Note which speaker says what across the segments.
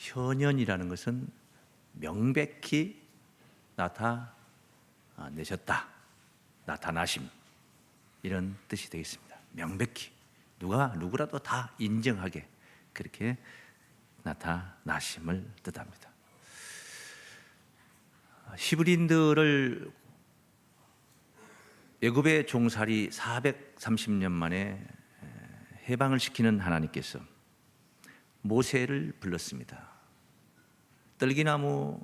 Speaker 1: 현현이라는 것은 명백히 나타내셨다, 나타나심, 이런 뜻이 되겠습니다. 명백히 누구라도 다 인정하게 그렇게 나타나심을 뜻합니다. 히브리인들을 애굽의 종살이 430년 만에 해방을 시키는 하나님께서 모세를 불렀습니다. 떨기나무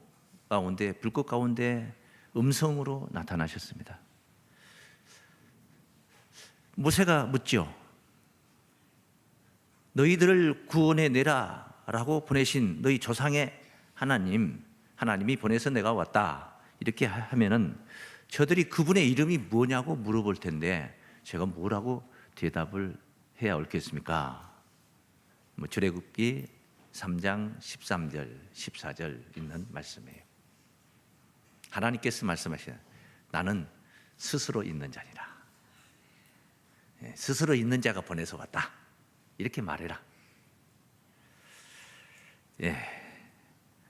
Speaker 1: 가운데, 불꽃 가운데 음성으로 나타나셨습니다. 모세가 묻죠. 너희들을 구원해 내라 라고 보내신 너희 조상의 하나님이 보내서 내가 왔다, 이렇게 하면은 저들이 그분의 이름이 뭐냐고 물어볼 텐데 제가 뭐라고 대답을 해야 옳겠습니까? 출애굽기 3장 13절 14절 있는 말씀이에요. 하나님께서 말씀하시는, 나는 스스로 있는 자니라. 스스로 있는 자가 보내서 왔다, 이렇게 말해라.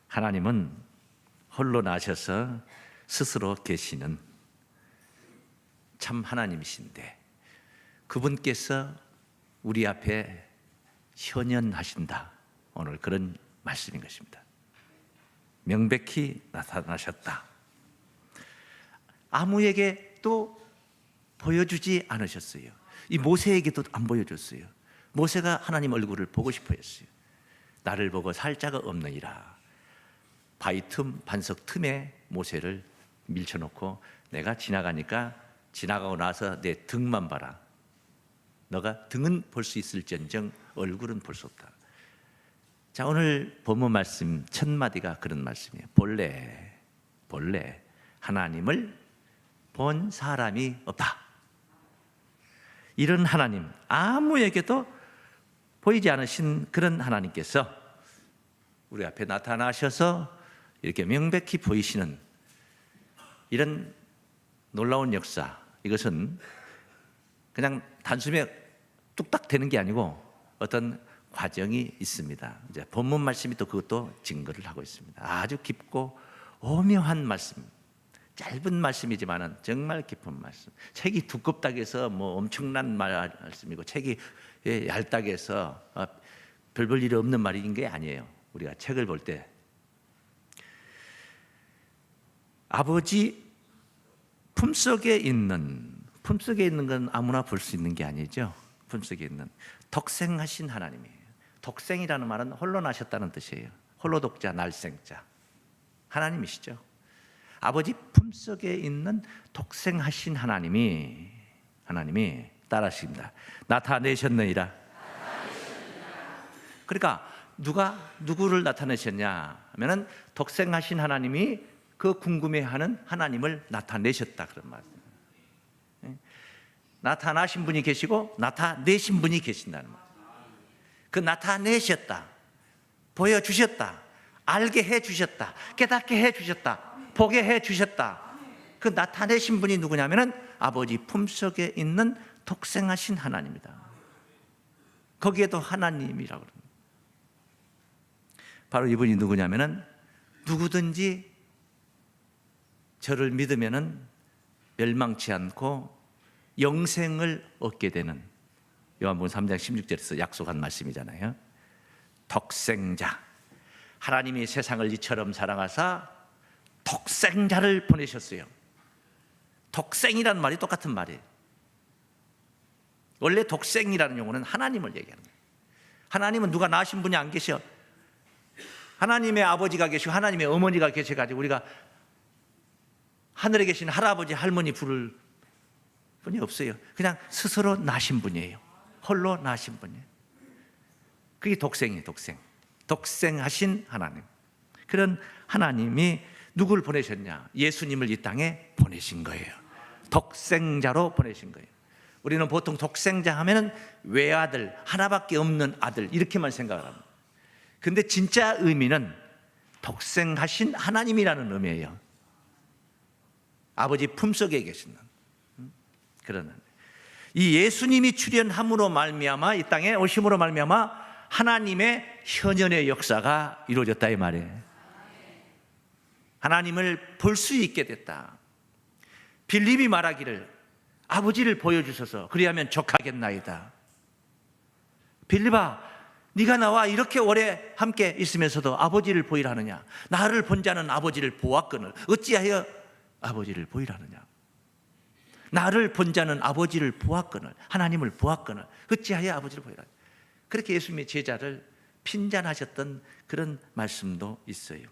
Speaker 1: 하나님은 홀로 나셔서 스스로 계시는 참 하나님이신데 그분께서 우리 앞에 현현하신다, 오늘 그런 말씀인 것입니다. 명백히 나타나셨다. 아무에게 또 보여주지 않으셨어요. 이 모세에게도 안 보여줬어요. 모세가 하나님 얼굴을 보고 싶어 했어요. 나를 보고 살자가 없느니라. 바위 틈, 반석 틈에 모세를 밀쳐놓고, 내가 지나가고 나서 내 등만 봐라. 너가 등은 볼 수 있을지언정 얼굴은 볼 수 없다. 자, 오늘 본문 말씀 첫 마디가 그런 말씀이에요. 본래 하나님을 본 사람이 없다. 이런 하나님, 아무에게도 보이지 않으신 그런 하나님께서 우리 앞에 나타나셔서 이렇게 명백히 보이시는 이런 놀라운 역사, 이것은 그냥 단숨에 뚝딱 되는 게 아니고 어떤 과정이 있습니다. 이제 본문 말씀이 또 그것도 증거를 하고 있습니다. 아주 깊고 오묘한 말씀, 짧은 말씀이지만은 정말 깊은 말씀. 책이 두껍다고 해서 뭐 엄청난 말씀이고, 책이 얇다고 해서 별 볼 일이 없는 말인 게 아니에요. 우리가 책을 볼 때 아버지 품속에 있는 건 아무나 볼 수 있는 게 아니죠. 품속에 있는 독생하신 하나님이에요. 독생이라는 말은 홀로 나셨다는 뜻이에요. 홀로 독자, 날생자 하나님이시죠. 아버지 품속에 있는 독생하신 하나님이 따라하십니다. 나타내셨느니라. 그러니까 누구를 나타내셨냐 하면은 독생하신 하나님이 그 궁금해하는 하나님을 나타내셨다, 그런 말이에요. 나타나신 분이 계시고 나타내신 분이 계신다는 말. 그 나타내셨다, 보여주셨다, 알게 해주셨다, 깨닫게 해주셨다, 보게 해주셨다. 그 나타내신 분이 누구냐면은 아버지 품속에 있는 독생하신 하나님이다. 거기에도 하나님이라고 그럽니다. 바로 이분이 누구냐면은 누구든지 저를 믿으면은 멸망치 않고 영생을 얻게 되는, 요한복음 3장 16절에서 약속한 말씀이잖아요. 독생자, 하나님이 세상을 이처럼 사랑하사 독생자를 보내셨어요. 독생이라는 말이 똑같은 말이에요. 원래 독생이라는 용어는 하나님을 얘기하는 거예요. 하나님은 누가 낳으신 분이 안 계셔. 하나님의 아버지가 계시고 하나님의 어머니가 계셔가지고 우리가 하늘에 계신 할아버지 할머니 부를 분이 없어요. 그냥 스스로 나신 분이에요. 홀로 나신 분이에요. 그게 독생이에요. 독생하신 하나님. 그런 하나님이 누구를 보내셨냐? 예수님을 이 땅에 보내신 거예요. 독생자로 보내신 거예요. 우리는 보통 독생자 하면은 외아들, 하나밖에 없는 아들, 이렇게만 생각을 합니다. 근데 진짜 의미는 독생하신 하나님이라는 의미예요. 아버지 품속에 계시는 그런, 이 예수님이 출현함으로 말미암아, 이 땅에 오심으로 말미암아 하나님의 현현의 역사가 이루어졌다 이 말이에요. 하나님을 볼 수 있게 됐다. 빌립이 말하기를 아버지를 보여주셔서 그리하면 족하겠나이다. 빌립아, 네가 나와 이렇게 오래 함께 있으면서도 아버지를 보이라 하느냐? 나를 본 자는 아버지를 보았거늘 어찌하여 아버지를 보이라 하느냐? 나를 본 자는 아버지를 보았거늘, 하나님을 보았거늘 어찌하여 아버지를 보이라 하느냐? 그렇게 예수님의 제자를 핀잔하셨던 그런 말씀도 있어요.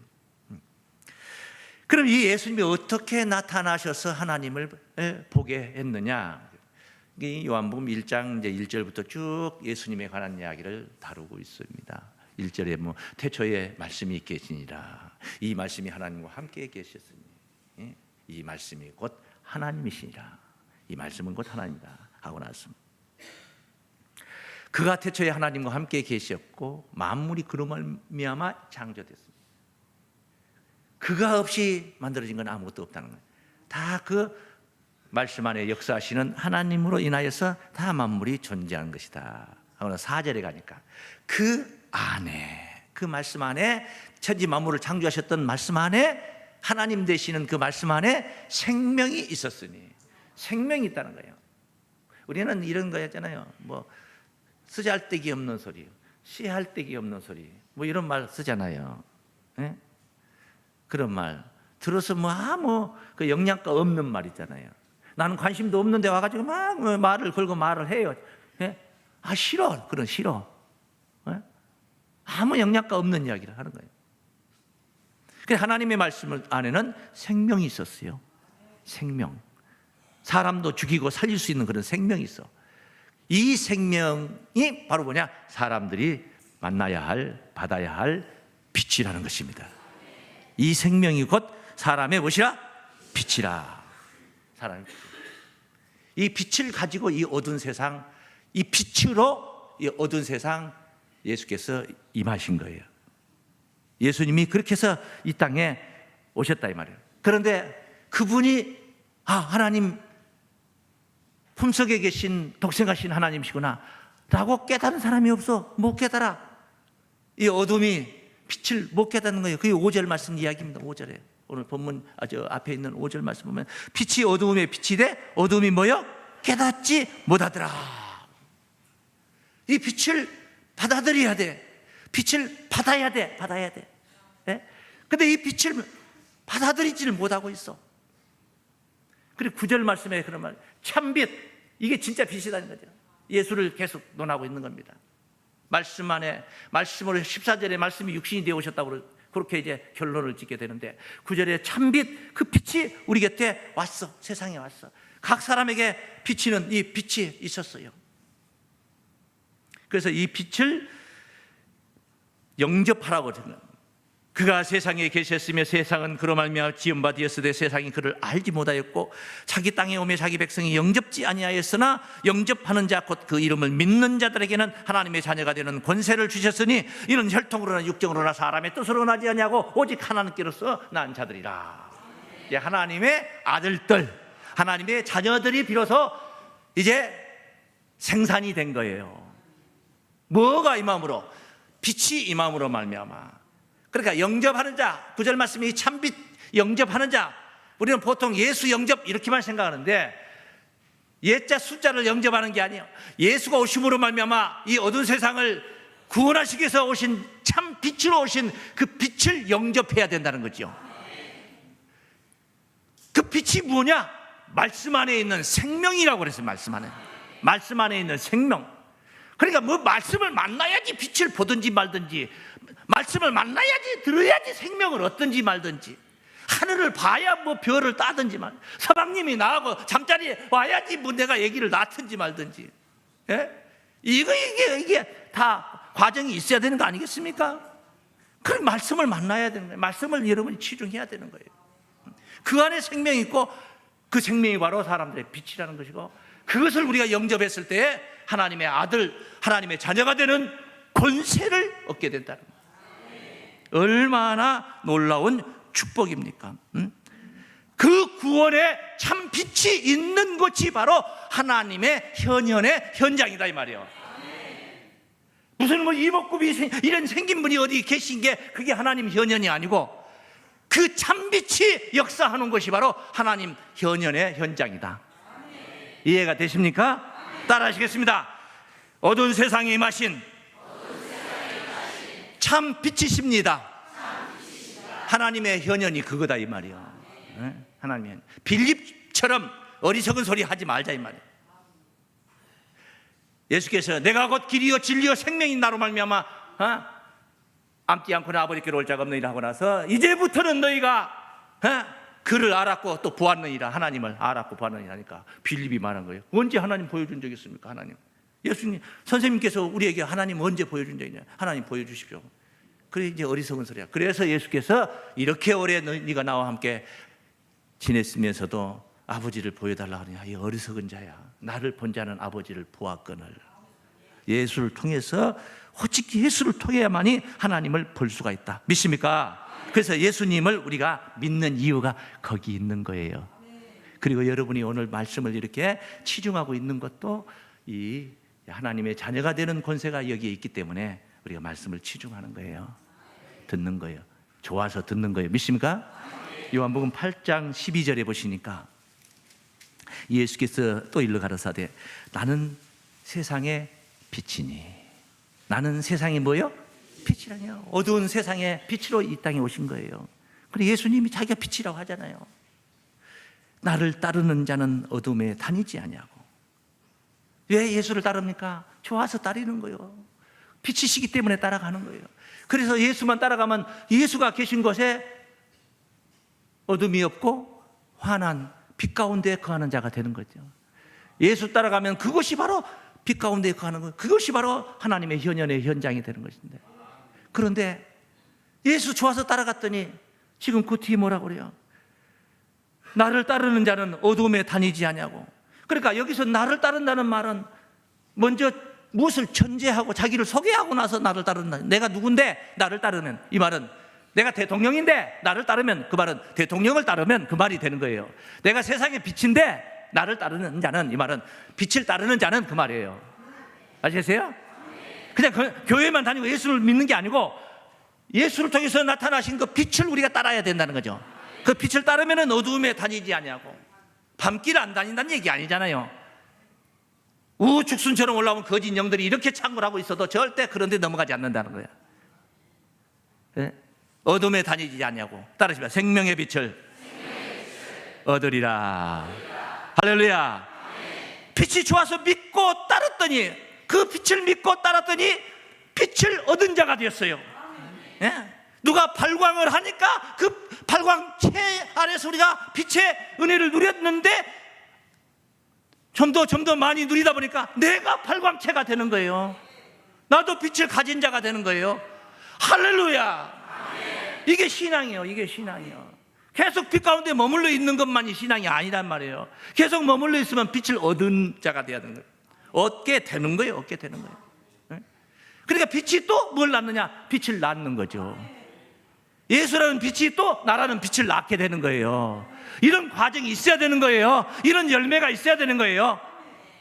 Speaker 1: 그럼 이 예수님이 어떻게 나타나셔서 하나님을 보게 했느냐? 이 요한복음 1장 1절부터 쭉 예수님에 관한 이야기를 다루고 있습니다. 1절에 뭐 태초에 말씀이 계시니라. 이 말씀이 하나님과 함께 계셨으니 이 말씀이 곧 하나님이시니라. 이 말씀은 곧 하나님이다 하고 나서 그가 태초에 하나님과 함께 계셨고 만물이 그로 말미암아 창조됐습니다. 그가 없이 만들어진 건 아무것도 없다는 거예요. 다 그 말씀 안에 역사하시는 하나님으로 인하여서 다 만물이 존재하는 것이다 하고 4절에 가니까 그 안에, 그 말씀 안에, 천지 만물을 창조하셨던 말씀 안에, 하나님 되시는 그 말씀 안에 생명이 있었으니, 생명이 있다는 거예요. 우리는 이런 거 했잖아요. 뭐 쓰잘데기 없는 소리, 씨할데기 없는 소리, 뭐 이런 말 쓰잖아요. 예? 그런 말 들어서 그 영양가 없는 말 있잖아요. 나는 관심도 없는데 와가지고 막 말을 걸고 말을 해요. 예? 아 싫어, 그런 싫어. 예? 아무 영양가 없는 이야기를 하는 거예요. 그래서 하나님의 말씀 안에는 생명이 있었어요. 생명. 사람도 죽이고 살릴 수 있는 그런 생명이 있어. 이 생명이 바로 뭐냐? 사람들이 만나야 할, 받아야 할 빛이라는 것입니다. 이 생명이 곧 사람의 무엇이라? 빛이라. 사람의 빛. 이 빛을 가지고 이 어두운 세상, 이 빛으로 이 어두운 세상 예수께서 임하신 거예요. 예수님이 그렇게 해서 이 땅에 오셨다 이 말이에요. 그런데 그분이 하나님 품속에 계신 독생하신 하나님이시구나 라고 깨달은 사람이 없어. 못 깨달아. 이 어둠이 빛을 못 깨닫는 거예요. 그게 5절 말씀 이야기입니다. 5절에 오늘 본문 앞에 있는 5절 말씀 보면 빛이 어두움에 빛이 돼 어두움이 뭐요? 깨닫지 못하더라. 이 빛을 받아들여야 돼. 빛을 받아야 돼. 예? 근데 이 빛을 받아들이지를 못하고 있어. 그리고 9절 말씀에 그런 말, 참빛, 이게 진짜 빛이라는 거죠. 예수를 계속 논하고 있는 겁니다. 말씀 안에, 말씀으로 14절에 말씀이 육신이 되어 오셨다고 그렇게 이제 결론을 짓게 되는데 9절에 참빛, 그 빛이 우리 곁에 왔어. 세상에 왔어. 각 사람에게 비치는 이 빛이 있었어요. 그래서 이 빛을 영접하라고 저는. 그가 세상에 계셨으며 세상은 그로 말미암아 지은 바 되었으되 세상이 그를 알지 못하였고 자기 땅에 오며 자기 백성이 영접지 아니하였으나 영접하는 자 곧 그 이름을 믿는 자들에게는 하나님의 자녀가 되는 권세를 주셨으니 이는 혈통으로나 육정으로나 사람의 뜻으로 나지 아니하고 오직 하나님께로서 난 자들이라. 이제 하나님의 아들들, 하나님의 자녀들이 비로소 이제 생산이 된 거예요. 뭐가 임함으로? 빛이 임함으로 말미암아. 그러니까 영접하는 자, 9절 말씀이 참빛 영접하는 자, 우리는 보통 예수 영접 이렇게만 생각하는데 예자 숫자를 영접하는 게 아니에요. 예수가 오심으로 말미암아 이 어두운 세상을 구원하시기 위해서 오신 참 빛으로 오신 그 빛을 영접해야 된다는 거죠. 그 빛이 뭐냐? 말씀 안에 있는 생명이라고 그랬어요. 말씀 안에 있는 생명. 그러니까 뭐 말씀을 만나야지 빛을 보든지 말든지, 말씀을 만나야지 들어야지 생명을 얻든지 말든지, 하늘을 봐야 뭐 별을 따든지 말, 서방님이 나하고 잠자리에 와야지 뭐 내가 얘기를 낳든지 말든지, 예? 이게 다 과정이 있어야 되는 거 아니겠습니까? 그럼 말씀을 만나야 되는 거예요. 말씀을 여러분이 치중해야 되는 거예요. 그 안에 생명이 있고 그 생명이 바로 사람들의 빛이라는 것이고, 그것을 우리가 영접했을 때 하나님의 아들, 하나님의 자녀가 되는 권세를 얻게 된다는 거예요. 얼마나 놀라운 축복입니까? 그 구원에 참 빛이 있는 곳이 바로 하나님의 현현의 현장이다 이 말이에요. 무슨 뭐 이목구비 이런 생긴 분이 어디 계신 게 그게 하나님 현현이 아니고 그 참빛이 역사하는 것이 바로 하나님 현현의 현장이다. 이해가 되십니까? 따라하시겠습니다. 어두운 세상에 임하신 참 빛이십니다. 하나님의 현현이 그거다 이 말이요. 하나님의 빌립처럼 어리석은 소리 하지 말자 이 말이에요. 예수께서 내가 곧 길이요 진리요 생명인 나로 말미암아 앉지 않고는 아버지께로 올 자가 없느니라 하고 나서 이제부터는 너희가 그를 알았고 또 보았느니라. 하나님을 알았고 보았느니라 하니까 빌립이 말한 거예요. 언제 하나님 보여준 적 있습니까? 하나님. 예수님 선생님께서 우리에게 하나님 언제 보여준 적 있냐? 하나님 보여주십시오. 그래 이제 어리석은 소리야. 그래서 예수께서 이렇게 오래 네가 나와 함께 지냈으면서도 아버지를 보여달라 하느냐. 이 어리석은 자야. 나를 본 자는 아버지를 보았거늘. 예수를 통해서 오직 예수를 통해야만이 하나님을 볼 수가 있다. 믿습니까? 그래서 예수님을 우리가 믿는 이유가 거기 있는 거예요. 그리고 여러분이 오늘 말씀을 이렇게 치중하고 있는 것도 이 하나님의 자녀가 되는 권세가 여기에 있기 때문에 우리가 말씀을 치중하는 거예요. 듣는 거예요. 좋아서 듣는 거예요. 믿습니까? 요한복음 8장 12절에 보시니까 예수께서 또 일러 가라사대 나는 세상의 빛이니. 나는 세상이 뭐요? 빛이라뇨. 어두운 세상의 빛으로 이 땅에 오신 거예요. 그리고 예수님이 자기가 빛이라고 하잖아요. 나를 따르는 자는 어둠에 다니지 아니하고. 왜 예수를 따릅니까? 좋아서 따르는 거예요. 빛이시기 때문에 따라가는 거예요. 그래서 예수만 따라가면 예수가 계신 곳에 어둠이 없고 환한 빛 가운데 거하는 자가 되는 거죠. 예수 따라가면 그것이 바로 빛 가운데 거하는 거예요. 그것이 바로 하나님의 현현의 현장이 되는 것인데, 그런데 예수 좋아서 따라갔더니 지금 그 뒤에 뭐라고 그래요? 나를 따르는 자는 어둠에 다니지 아니하고. 그러니까 여기서 나를 따른다는 말은 먼저 무엇을 전제하고 자기를 소개하고 나서 나를 따른다. 내가 누군데 나를 따르는, 이 말은 내가 대통령인데 나를 따르면, 그 말은 대통령을 따르면 그 말이 되는 거예요. 내가 세상의 빛인데 나를 따르는 자는, 이 말은 빛을 따르는 자는 그 말이에요. 아시겠어요? 그냥 교회만 다니고 예수를 믿는 게 아니고 예수를 통해서 나타나신 그 빛을 우리가 따라야 된다는 거죠. 그 빛을 따르면 어두움에 다니지 아니하고. 밤길 안 다닌다는 얘기 아니잖아요. 우죽순처럼 올라온 거짓 영들이 이렇게 창궐 하고 있어도 절대 그런 데 넘어가지 않는다는 거예요. 네? 어둠에 다니지 않냐고. 따라하시면 생명의 빛을 얻으리라. 할렐루야. 빛이 좋아서 믿고 따랐더니, 그 빛을 믿고 따랐더니 빛을 얻은 자가 되었어요. 예? 누가 발광을 하니까 그 발광체 아래서 우리가 빛의 은혜를 누렸는데 좀 더 많이 누리다 보니까 내가 발광체가 되는 거예요. 나도 빛을 가진 자가 되는 거예요. 할렐루야. 이게 신앙이에요. 이게 신앙이에요. 계속 빛 가운데 머물러 있는 것만이 신앙이 아니란 말이에요. 계속 머물러 있으면 빛을 얻은 자가 돼야 되는 거예요. 얻게 되는 거예요. 얻게 되는 거예요. 그러니까 빛이 또 뭘 낳느냐? 빛을 낳는 거죠. 예수라는 빛이 또 나라는 빛을 낳게 되는 거예요. 이런 과정이 있어야 되는 거예요. 이런 열매가 있어야 되는 거예요.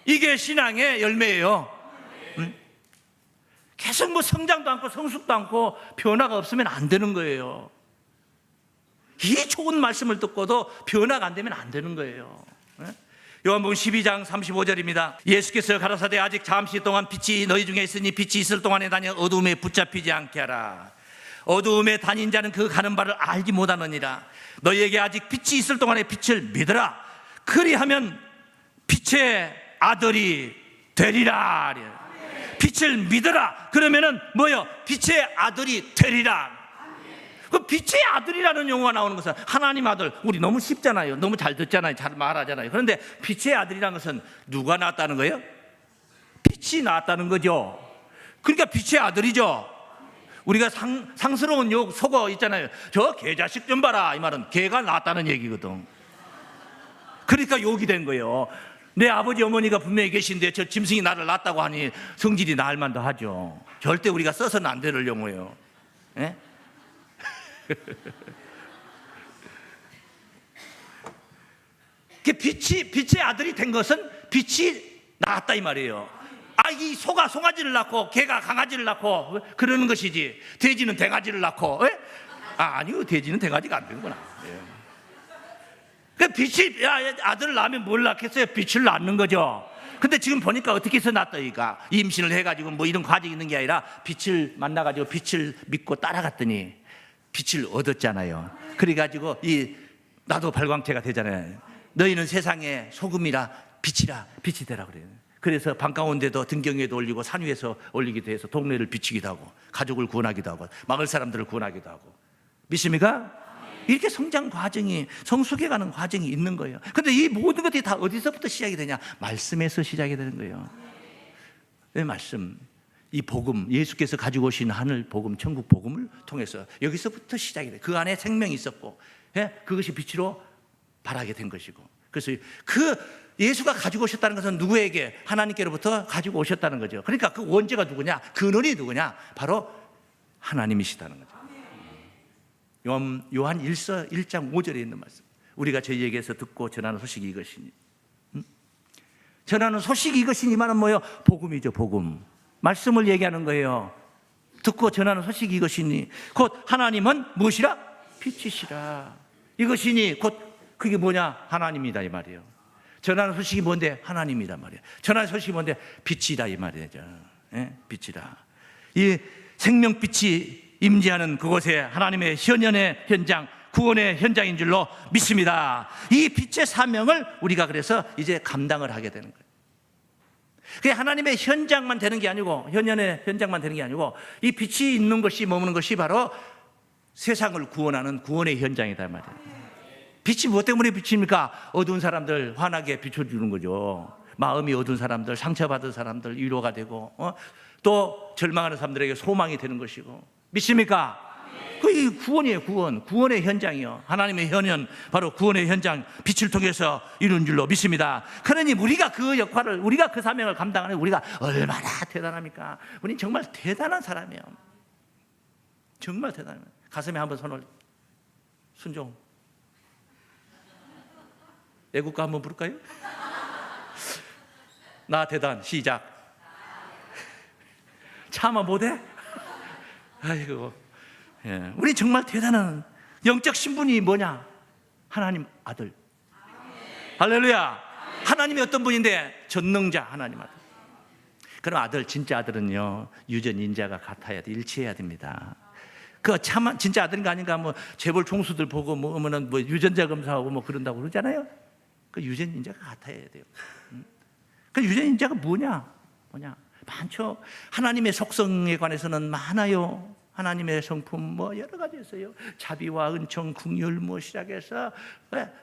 Speaker 1: 이게 신앙의 열매예요. 계속 뭐 성장도 않고 성숙도 않고 변화가 없으면 안 되는 거예요. 이 좋은 말씀을 듣고도 변화가 안 되면 안 되는 거예요. 요한복음 12장 35절입니다. 예수께서 가라사대 아직 잠시 동안 빛이 너희 중에 있으니 빛이 있을 동안에 다녀 어두움에 붙잡히지 않게 하라. 어두움에 다닌 자는 그 가는 바를 알지 못하느니라. 너희에게 아직 빛이 있을 동안에 빛을 믿으라. 그리하면 빛의 아들이 되리라. 빛을 믿으라. 그러면은 뭐요? 빛의 아들이 되리라. 그 빛의 아들이라는 용어가 나오는 것은 하나님 아들. 우리 너무 쉽잖아요. 너무 잘 듣잖아요. 잘 말하잖아요. 그런데 빛의 아들이라는 것은 누가 낳았다는 거예요? 빛이 낳았다는 거죠. 그러니까 빛의 아들이죠. 우리가 상스러운 욕 속어 있잖아요. 저 개자식 좀 봐라. 이 말은 개가 낳았다는 얘기거든. 그러니까 욕이 된 거예요. 내 아버지 어머니가 분명히 계신데 저 짐승이 나를 낳았다고 하니 성질이 날 만도 하죠. 절대 우리가 써서는 안 될 용어예요. 예? 빛의 아들이 된 것은 빛이 나왔다 이 말이에요. 이 소가 송아지를 낳고 개가 강아지를 낳고 그러는 것이지, 돼지는 대가지를 낳고. 아니요, 돼지는 대가지가 안 되는구나. 그 빛이, 아들을 낳으면 뭘 낳겠어요? 빛을 낳는 거죠. 근데 지금 보니까 어떻게 해서 낳았더니까 임신을 해가지고 뭐 이런 과정이 있는 게 아니라 빛을 만나가지고 빛을 믿고 따라갔더니 빛을 얻었잖아요. 그래가지고 나도 발광체가 되잖아요. 너희는 세상의 소금이라 빛이라, 빛이 되라 그래요. 그래서 방 가운데도 등경에도 올리고 산 위에서 올리기도 해서 동네를 비추기도 하고 가족을 구원하기도 하고 마을 사람들을 구원하기도 하고. 믿습니까? 이렇게 성장 과정이, 성숙해가는 과정이 있는 거예요. 근데 이 모든 것들이 다 어디서부터 시작이 되냐? 말씀에서 시작이 되는 거예요. 왜 말씀? 이 복음, 예수께서 가지고 오신 하늘 복음, 천국 복음을 통해서 여기서부터 시작이 돼요. 그 안에 생명이 있었고, 그것이 빛으로 발하게 된 것이고. 그래서 그 예수가 가지고 오셨다는 것은 누구에게? 하나님께로부터 가지고 오셨다는 거죠. 그러니까 그 원죄가 누구냐? 근원이 누구냐? 바로 하나님이시다는 거죠. 요한 1서 1장 5절에 있는 말씀. 우리가 저희에게서 듣고 전하는 소식이 이것이니. 전하는 소식이 이것이니만은 뭐예요? 복음이죠, 복음. 말씀을 얘기하는 거예요. 듣고 전하는 소식이 이것이니 곧 하나님은 무엇이라? 빛이시라. 이것이니 곧 그게 뭐냐? 하나님이다 이 말이에요. 전하는 소식이 뭔데? 하나님이다 말이에요. 전하는 소식이 뭔데? 빛이다 이 말이죠. 빛이다. 이 생명빛이 임재하는 그곳에 하나님의 현현의 현장, 구원의 현장인 줄로 믿습니다. 이 빛의 사명을 우리가 그래서 이제 감당을 하게 되는 거예요. 그게 하나님의 현장만 되는 게 아니고, 현현의 현장만 되는 게 아니고, 이 빛이 있는 것이 머무는 것이 바로 세상을 구원하는 구원의 현장이다 말이에요. 빛이 무엇 때문에 빛입니까? 어두운 사람들 환하게 비춰주는 거죠. 마음이 어두운 사람들, 상처받은 사람들 위로가 되고, 또 절망하는 사람들에게 소망이 되는 것이고. 믿습니까? 그 구원이에요, 구원. 구원의 현장이요. 하나님의 현현, 바로 구원의 현장, 빛을 통해서 이룬 줄로 믿습니다. 그러니 우리가 그 역할을, 우리가 그 사명을 감당하는 우리가 얼마나 대단합니까? 우리는 정말 대단한 사람이에요. 정말 대단해요. 가슴에 한번 손을, 순종. 애국가 한번 부를까요? 나 대단, 시작. 차마 못해? 아이고, 우리 정말 대단한 영적 신분이 뭐냐? 하나님 아들. 할렐루야. 하나님이 어떤 분인데? 전능자 하나님 아들. 그럼 아들, 진짜 아들은요, 유전인자가 같아야 돼, 일치해야 됩니다. 그 참 진짜 아들인가 아닌가 뭐 재벌 총수들 보고 뭐 유전자 검사하고 뭐 그런다고 그러잖아요. 그 유전인자가 같아야 돼요. 그 유전인자가 뭐냐? 많죠. 하나님의 속성에 관해서는 많아요. 하나님의 성품 뭐 여러 가지 있어요. 자비와 은총, 긍휼 뭐 시작해서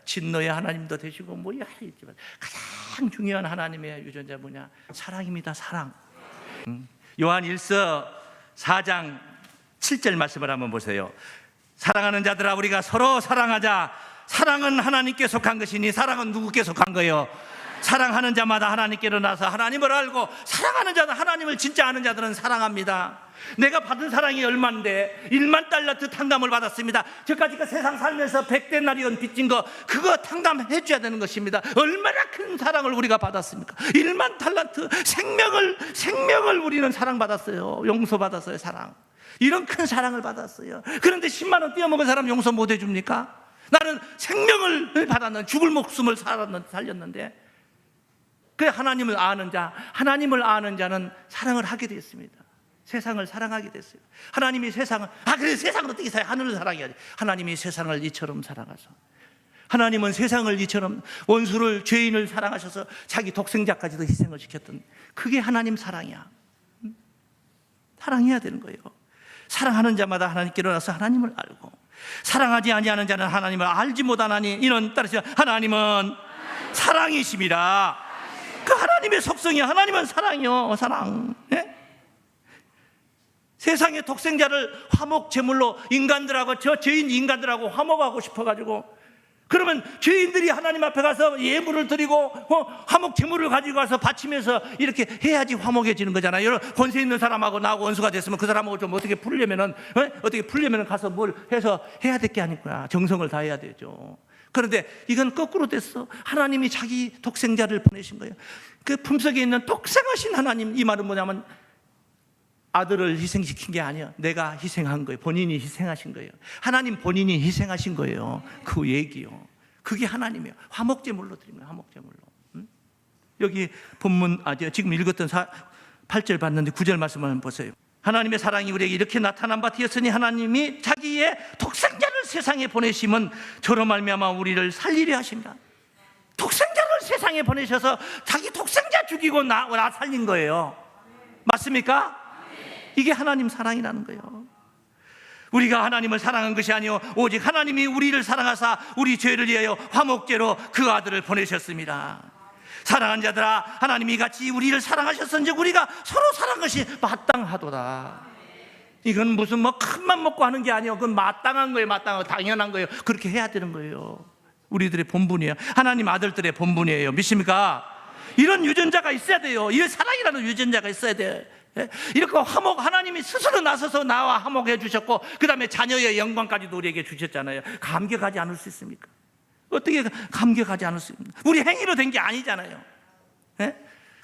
Speaker 1: 진노의 하나님도 되시고 뭐 여러 가지 있지만 가장 중요한 하나님의 유전자 뭐냐? 사랑입니다. 사랑. 요한 1서 4장 7절 말씀을 한번 보세요. 사랑하는 자들아 우리가 서로 사랑하자. 사랑은 하나님께 속한 것이니 사랑은 누구께 속한 거예요? 사랑하는 자마다 하나님께로 나서 하나님을 알고 사랑하는 자들, 하나님을 진짜 아는 자들은 사랑합니다. 내가 받은 사랑이 얼마인데 1만 달란트 탕감을 받았습니다. 저까지 그 세상 살면서 100데나리온 빚진 거 그거 탕감해 줘야 되는 것입니다. 얼마나 큰 사랑을 우리가 받았습니까? 1만 달란트 생명을 우리는 사랑받았어요. 용서받았어요. 사랑. 이런 큰 사랑을 받았어요. 그런데 10만 원 떼어먹은 사람 용서 못 해줍니까? 나는 생명을 받았는, 죽을 목숨을 살렸는데. 그 하나님을 아는 자, 하나님을 아는 자는 사랑을 하게 됐습니다. 세상을 사랑하게 됐어요. 하나님이 세상을, 그래 세상을 어떻게 사랑해? 하늘을 사랑해야지. 하나님이 세상을 이처럼 사랑하셔. 하나님은 세상을 이처럼 원수를, 죄인을 사랑하셔서 자기 독생자까지도 희생을 시켰던, 그게 하나님 사랑이야. 사랑해야 되는 거예요. 사랑하는 자마다 하나님께로 나서 하나님을 알고, 사랑하지 아니하는 자는 하나님을 알지 못하나니 이는 따르시면 하나님은 사랑이십니다. 그 하나님의 속성이, 하나님은 사랑이요. 사랑. 세상의 독생자를 화목 제물로 인간들하고, 저 죄인 인간들하고 화목하고 싶어가지고, 그러면 죄인들이 하나님 앞에 가서 예물을 드리고 화목 제물을 가지고 가서 바치면서 이렇게 해야지 화목해지는 거잖아요. 여러 권세 있는 사람하고 나하고 원수가 됐으면 그 사람하고 좀 어떻게 풀려면은 가서 뭘 해서 해야 될 게 아닐까. 정성을 다해야 되죠. 그런데 이건 거꾸로 됐어. 하나님이 자기 독생자를 보내신 거예요. 그 품속에 있는 독생하신 하나님, 이 말은 뭐냐면 아들을 희생시킨 게 아니야. 내가 희생한 거예요. 본인이 희생하신 거예요. 하나님 본인이 희생하신 거예요. 그 얘기요. 그게 하나님이에요. 화목제물로 드린 거예요. 화목제물로. 여기 본문 지금 읽었던 8절 봤는데 9절 말씀 한번 보세요. 하나님의 사랑이 우리에게 이렇게 나타난 바 되었으니 하나님이 자기의 독생자를 세상에 보내심은 저로 말미암아 우리를 살리려 하십니다. 독생자를 세상에 보내셔서 자기 독생자 죽이고 나 살린 거예요. 맞습니까? 이게 하나님 사랑이라는 거예요. 우리가 하나님을 사랑한 것이 아니요 오직 하나님이 우리를 사랑하사 우리 죄를 위하여 화목제로 그 아들을 보내셨습니다. 사랑한 자들아, 하나님이 같이 우리를 사랑하셨은즉 우리가 서로 사랑한 것이 마땅하도다. 이건 무슨 뭐 큰맘 먹고 하는 게 아니에요. 그건 마땅한 거예요. 마땅하고 당연한 거예요. 그렇게 해야 되는 거예요. 우리들의 본분이에요. 하나님 아들들의 본분이에요. 믿습니까? 이런 유전자가 있어야 돼요. 이 사랑이라는 유전자가 있어야 돼요. 이렇게 하나님이 스스로 나서서 나와 화목해 주셨고 그 다음에 자녀의 영광까지도 우리에게 주셨잖아요. 감격하지 않을 수 있습니까? 어떻게 감격하지 않을 수 있습니까? 우리 행위로 된 게 아니잖아요.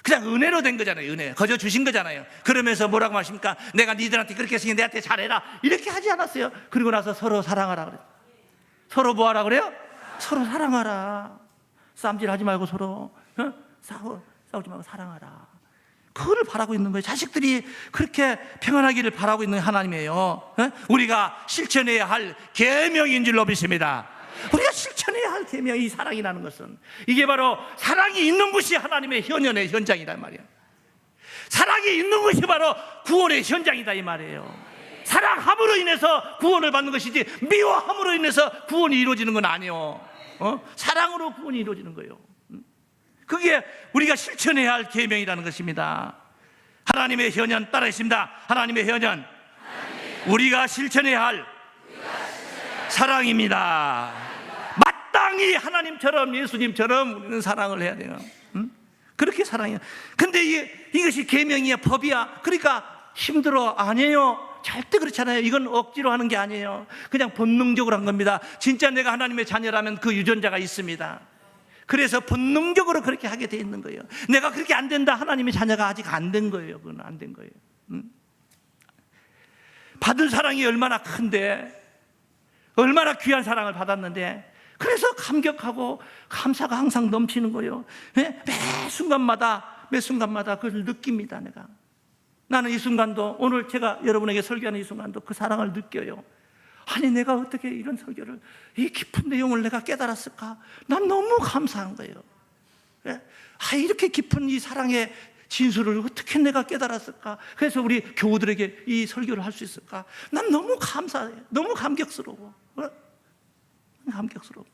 Speaker 1: 그냥 은혜로 된 거잖아요. 은혜 거저 주신 거잖아요. 그러면서 뭐라고 하십니까? 내가 니들한테 그렇게 했으니 내한테 잘해라 이렇게 하지 않았어요. 그리고 나서 서로 사랑하라 그래요. 서로 뭐 하라 그래요? 서로 사랑하라. 싸움질하지 말고 서로 싸우지 말고 사랑하라. 그거를 바라고 있는 거예요. 자식들이 그렇게 평안하기를 바라고 있는 하나님이에요. 우리가 실천해야 할 계명인 줄로 믿습니다. 우리가 실천해야 할 계명이 이 사랑이라는 것은 이게 바로 사랑이 있는 것이 하나님의 현현의 현장이란 말이에요. 사랑이 있는 것이 바로 구원의 현장이다 이 말이에요. 사랑함으로 인해서 구원을 받는 것이지 미워함으로 인해서 구원이 이루어지는 건 아니에요. 사랑으로 구원이 이루어지는 거예요. 그게 우리가 실천해야 할 계명이라는 것입니다. 하나님의 현현 따라했습니다. 하나님의 현현, 우리가 실천해야 할 사랑입니다. 마땅히 하나님처럼 예수님처럼 우리는 사랑을 해야 돼요. 그렇게 사랑해요. 근데 이것이 계명이야, 법이야. 그러니까 힘들어. 아니에요. 절대 그렇지 않아요. 이건 억지로 하는 게 아니에요. 그냥 본능적으로 한 겁니다. 진짜 내가 하나님의 자녀라면 그 유전자가 있습니다. 그래서 본능적으로 그렇게 하게 돼 있는 거예요. 내가 그렇게 안 된다. 하나님의 자녀가 아직 안 된 거예요. 그건 안 된 거예요. 받은 사랑이 얼마나 큰데, 얼마나 귀한 사랑을 받았는데, 그래서 감격하고 감사가 항상 넘치는 거예요. 매 순간마다 그걸 느낍니다. 내가 나는 이 순간도, 오늘 제가 여러분에게 설교하는 이 순간도 그 사랑을 느껴요. 아니 내가 어떻게 이런 설교를, 이 깊은 내용을 내가 깨달았을까? 난 너무 감사한 거예요. 이렇게 깊은 이 사랑의 진수를 어떻게 내가 깨달았을까? 그래서 우리 교우들에게 이 설교를 할 수 있을까? 난 너무 감사해요. 너무 감격스러워. 감격스러워.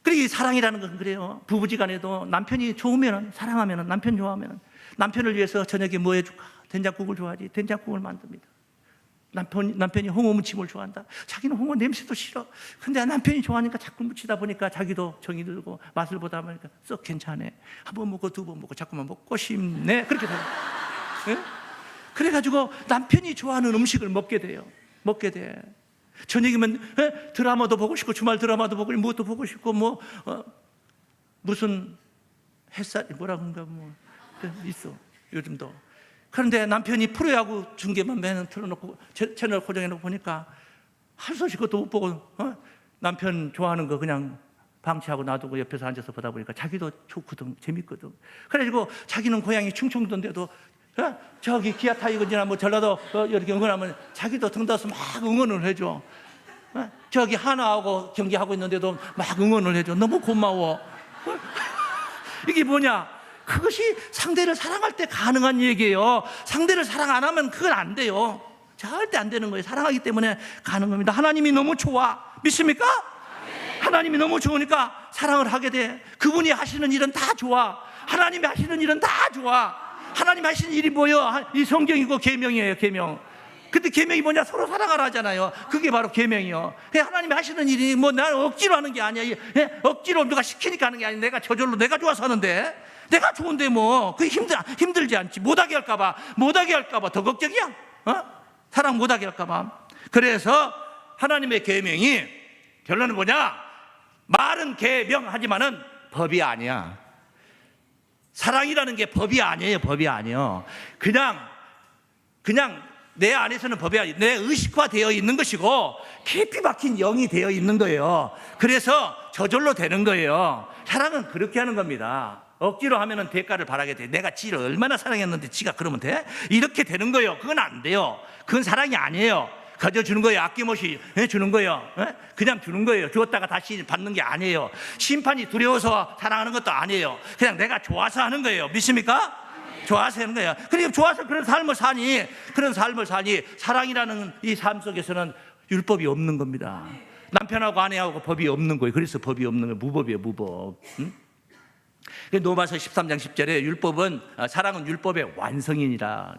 Speaker 1: 그리고 이 사랑이라는 것은 그래요. 부부지간에도 남편이 좋으면, 사랑하면, 남편 좋아하면 남편을 위해서 저녁에 뭐 해줄까? 된장국을 좋아하지. 된장국을 만듭니다. 남편이 홍어 무침을 좋아한다. 자기는 홍어 냄새도 싫어. 근데 남편이 좋아하니까 자꾸 무치다 보니까 자기도 정이 들고 맛을 보다 보니까 썩 괜찮네. 한 번 먹고 두 번 먹고 자꾸만 먹고 싶네. 그렇게 돼요. 네? 그래가지고 남편이 좋아하는 음식을 먹게 돼요. 먹게 돼. 저녁이면 드라마도 보고 싶고, 주말 드라마도 보고, 무엇도 보고 싶고, 무슨 햇살 뭐라고 한가 있어 요즘도. 그런데 남편이 프로야구 중계만 매년 틀어놓고 채널 고정해놓고 보니까 할 수 없이 그것도 못 보고 남편 좋아하는 거 그냥 방치하고 놔두고 옆에서 앉아서 보다 보니까 자기도 좋거든, 재밌거든. 그래가지고 자기는 고향이 충청도인데도 저기 기아 타이거즈나 전라도 이렇게 응원하면 자기도 등다서 막 응원을 해줘. 저기 하나하고 경기하고 있는데도 막 응원을 해줘. 너무 고마워. 이게 뭐냐? 그것이 상대를 사랑할 때 가능한 얘기예요. 상대를 사랑 안 하면 그건 안 돼요. 절대 안 되는 거예요. 사랑하기 때문에 가는 겁니다. 하나님이 너무 좋아. 믿습니까? 하나님이 너무 좋으니까 사랑을 하게 돼. 그분이 하시는 일은 다 좋아. 하나님이 하시는 일은 다 좋아. 하나님 하시는 일이 뭐예요? 이 성경이고 계명이에요. 계명. 근데 계명이 뭐냐? 서로 사랑하라 하잖아요. 그게 바로 계명이요. 하나님이 하시는 일이 나는 억지로 하는 게 아니야. 억지로 누가 시키니까 하는 게 아니야. 내가 저절로 내가 좋아서 하는데, 내가 좋은데 그게 힘들지 않지. 못하게 할까봐 더 걱정이야. 사랑 못하게 할까봐. 그래서 하나님의 계명이 결론은 뭐냐? 말은 계명하지만은 법이 아니야. 사랑이라는 게 법이 아니에요. 법이 아니에요. 그냥 내 안에서는 법이 아니에요. 내 의식화되어 있는 것이고 깊이 박힌 영이 되어 있는 거예요. 그래서 저절로 되는 거예요. 사랑은 그렇게 하는 겁니다. 억지로 하면은 대가를 바라게 돼. 내가 지를 얼마나 사랑했는데 지가 그러면 돼? 이렇게 되는 거예요. 그건 안 돼요. 그건 사랑이 아니에요. 가져주는 거예요. 아낌없이 주는 거예요. 그냥 주는 거예요. 주었다가 다시 받는 게 아니에요. 심판이 두려워서 사랑하는 것도 아니에요. 그냥 내가 좋아서 하는 거예요. 믿습니까? 좋아서 하는 거예요. 그리고 좋아서 그런 삶을 사니, 사랑이라는 이 삶 속에서는 율법이 없는 겁니다. 남편하고 아내하고 법이 없는 거예요. 그래서 법이 없는 거예요. 무법이에요. 무법. 로마서 13장 10절에 사랑은 율법의 완성이니라.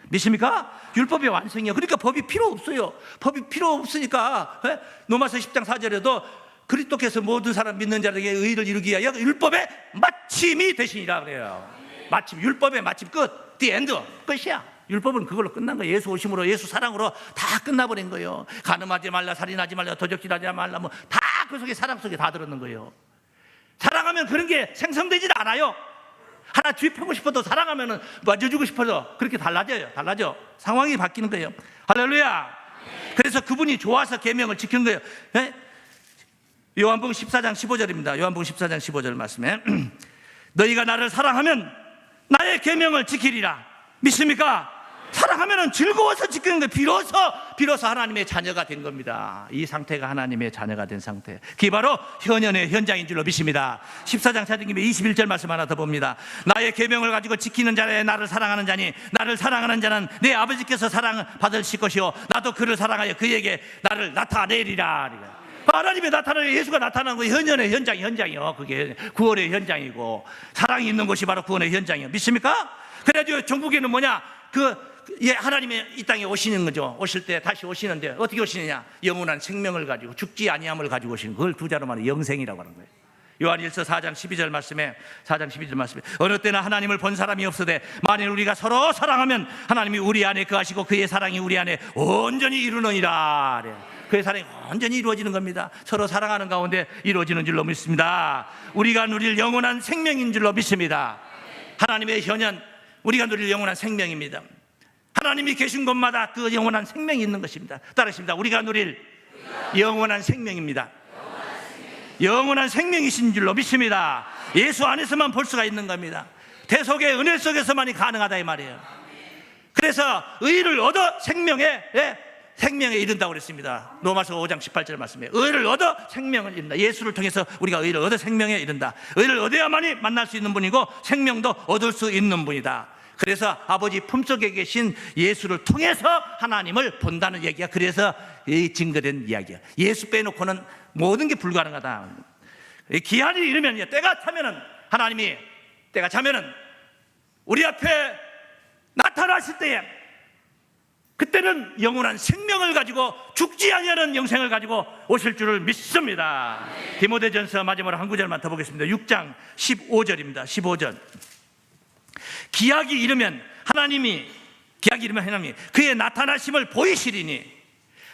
Speaker 1: 믿습니까? 율법의 완성이에요. 그러니까 법이 필요 없어요. 법이 필요 없으니까 로마서 10장 4절에도 그리스도께서 모든 사람 믿는 자에게 의를 이루기 위하여 율법의 마침이 되시니라 그래요. 마침, 율법의 마침 끝, the end, 끝이야. 율법은 그걸로 끝난 거예요. 예수 오심으로, 예수 사랑으로 다 끝나버린 거예요. 간음하지 말라, 살인하지 말라, 도적질하지 말라, 뭐 다 그 속에 사랑 속에 다 들었는 거예요. 사랑하면 그런 게 생성되질 않아요. 하나 주입하고 싶어도 사랑하면 맞아주고 싶어도 그렇게 달라져. 상황이 바뀌는 거예요. 할렐루야. 그래서 그분이 좋아서 계명을 지킨 거예요. 요한복음 14장 15절입니다. 요한복음 14장 15절 말씀에 너희가 나를 사랑하면 나의 계명을 지키리라. 믿습니까? 사랑하면 즐거워서 지키는 거예요. 비로소 하나님의 자녀가 된 겁니다. 이 상태가 하나님의 자녀가 된 상태. 그게 바로 현현의 현장인 줄로 믿습니다. 14장 사도행전의 21절 말씀 하나 더 봅니다. 나의 계명을 가지고 지키는 자는 나를 사랑하는 자니 나를 사랑하는 자는 내 아버지께서 사랑받으실 것이요 나도 그를 사랑하여 그에게 나를 나타내리라. 하나님의 나타나는 예수가 나타나는 거예요. 현현의 현장이요. 그게 구원의 현장이고 사랑이 있는 곳이 바로 구원의 현장이에요. 믿습니까? 그래가지고 종국에는 뭐냐? 하나님의 이 땅에 오시는 거죠. 오실 때 다시 오시는데 어떻게 오시느냐? 영원한 생명을 가지고 죽지 아니함을 가지고 오시는 그걸 두 자로 말하는 영생이라고 하는 거예요. 요한일서 4장 12절 말씀에 어느 때나 하나님을 본 사람이 없으되 만일 우리가 서로 사랑하면 하나님이 우리 안에 거하시고 그의 사랑이 우리 안에 온전히 이루느니라. 그의 사랑이 온전히 이루어지는 겁니다. 서로 사랑하는 가운데 이루어지는 줄로 믿습니다. 우리가 누릴 영원한 생명인 줄로 믿습니다. 하나님의 현현, 우리가 누릴 영원한 생명입니다. 하나님이 계신 곳마다 그 영원한 생명이 있는 것입니다. 따르십니다. 우리가 누릴 영원한 생명입니다. 영원한 생명이신 줄로 믿습니다. 예수 안에서만 볼 수가 있는 겁니다. 대속의 은혜 속에서만이 가능하다 이 말이에요. 그래서 의를 얻어 생명에 이른다고 그랬습니다. 로마서 5장 18절 말씀에 의를 얻어 생명을 이른다. 예수를 통해서 우리가 의를 얻어 생명에 이른다. 의를 얻어야만이 만날 수 있는 분이고 생명도 얻을 수 있는 분이다. 그래서 아버지 품속에 계신 예수를 통해서 하나님을 본다는 얘기야. 그래서 이 증거된 이야기야. 예수 빼놓고는 모든 게 불가능하다. 기한이 이르면 때가 차면은 하나님이 때가 차면은 우리 앞에 나타나실 때에 그때는 영원한 생명을 가지고 죽지 아니하는 영생을 가지고 오실 줄을 믿습니다. 디모데전서 마지막으로 한 구절만 더 보겠습니다. 6장 15절입니다. 15절. 기약이 이르면 하나님이 그의 나타나심을 보이시리니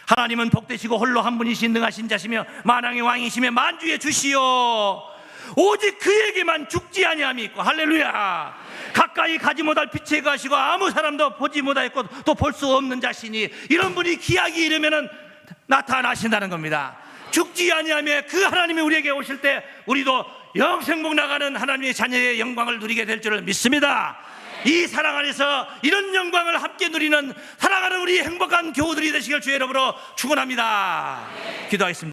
Speaker 1: 하나님은 복되시고 홀로 한 분이신 능하신 자시며 만왕의 왕이시며 만주의 주시오 오직 그에게만 죽지 아니함이 있고 할렐루야 가까이 가지 못할 빛에 가시고 아무 사람도 보지 못하였고 또 볼 수 없는 자시니 이런 분이 기약이 이르면 나타나신다는 겁니다. 죽지 아니하며 그 하나님이 우리에게 오실 때 우리도 영생복 나가는 하나님의 자녀의 영광을 누리게 될 줄을 믿습니다. 이 사랑 안에서 이런 영광을 함께 누리는 사랑하는 우리 행복한 교우들이 되시길 주의 이름으로 축원합니다. 기도하겠습니다.